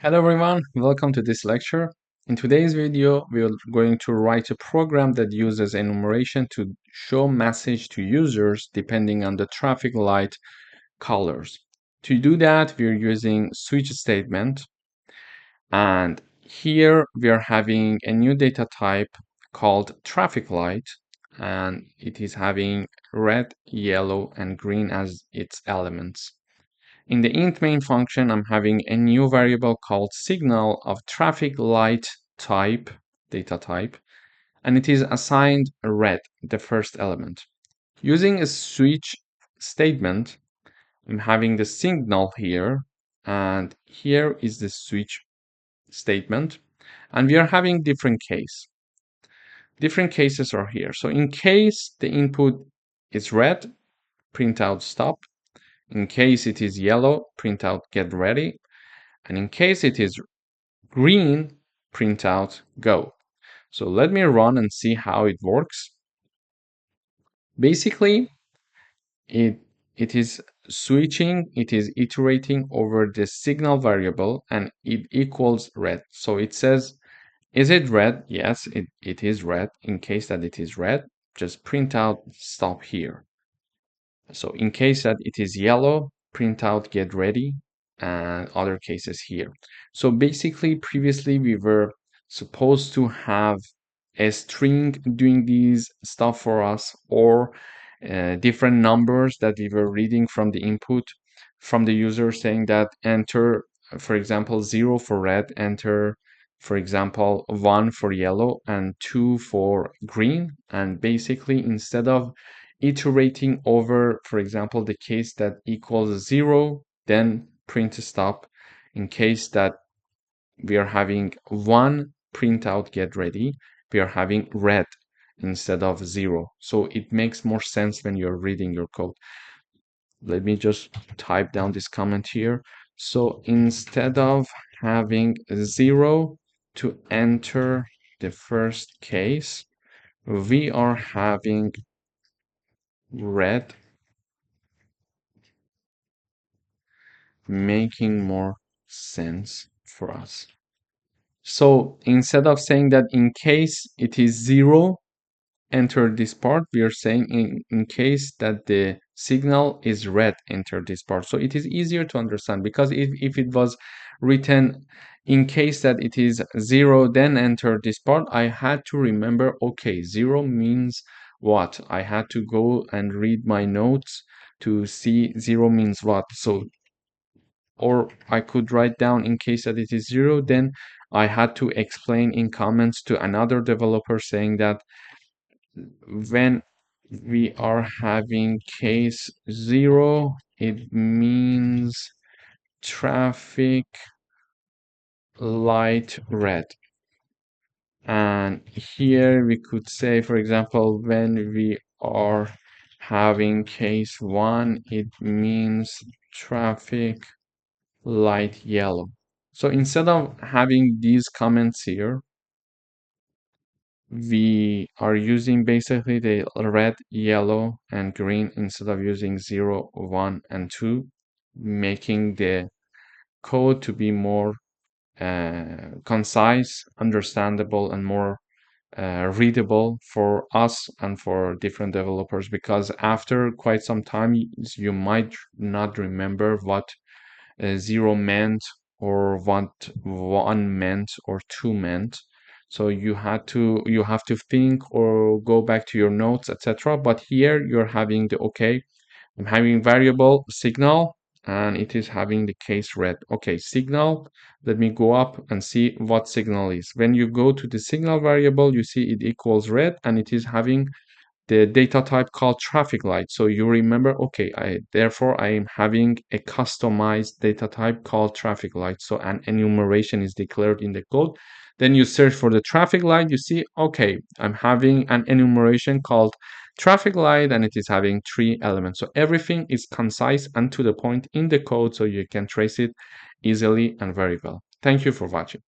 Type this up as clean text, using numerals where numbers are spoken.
Hello everyone, welcome to this lecture. In today's video, we are going to write a program that uses enumeration to show message to users depending on the traffic light colors. To do that, we are using switch statement, and here we are having a new data type called traffic light, and it is having red, yellow, and green as its elements. In the int main function, I'm having a new variable called signal of traffic light type, data type, and it is assigned red, the first element. Using a switch statement, I'm having the signal here, and here is the switch statement, and we are having different case. Different cases are here. So in case the input is red, print out stop. In case it is yellow, print out get ready. And in case it is green, print out go. So let me run and see how it works. Basically, it is switching, it is iterating over the signal variable and it equals red. So it says, is it red? Yes, it is red. In case that it is red, just print out stop here. So in case that it is yellow, print out get ready and other cases here. So basically previously we were supposed to have a string doing these stuff for us, or different numbers that we were reading from the input from the user saying that enter, for example, 0 for red, enter, for example, 1 for yellow and 2 for green. And basically instead of iterating over, for example, the case that equals 0, then print stop. In case that we are having 1, print out get ready, we are having red instead of 0. So it makes more sense when you're reading your code. Let me just type down this comment here. So instead of having 0 to enter the first case, we are having red, making more sense for us. So instead of saying that in case it is 0, enter this part, we are saying in case that the signal is red, enter this part. So it is easier to understand, because if it was written in case that it is 0, then enter this part, I had to remember, okay, 0 means what? I had to go and read my notes to see 0 means what. So, or I could write down in case that it is 0, then I had to explain in comments to another developer saying that when we are having case 0, it means traffic light red. And here we could say, for example, when we are having case 1, it means traffic light yellow. So instead of having these comments here, we are using basically the red, yellow, and green instead of using 0, 1, and 2, making the code to be more concise, understandable, and more readable for us and for different developers, because after quite some time you might not remember what 0 meant, or what 1 meant, or 2 meant. So you have to think or go back to your notes, etc. But here you're having the, okay, I'm having variable signal and it is having the case red. Okay, signal, let me go up and see what signal is. When you go to the signal variable, you see it equals red and it is having the data type called traffic light. So you remember, okay, therefore I am having a customized data type called traffic light. So an enumeration is declared in the code. Then you search for the traffic light, you see, okay, I'm having an enumeration called traffic light and it is having 3 elements. So everything is concise and to the point in the code, so you can trace it easily and very well. Thank you for watching.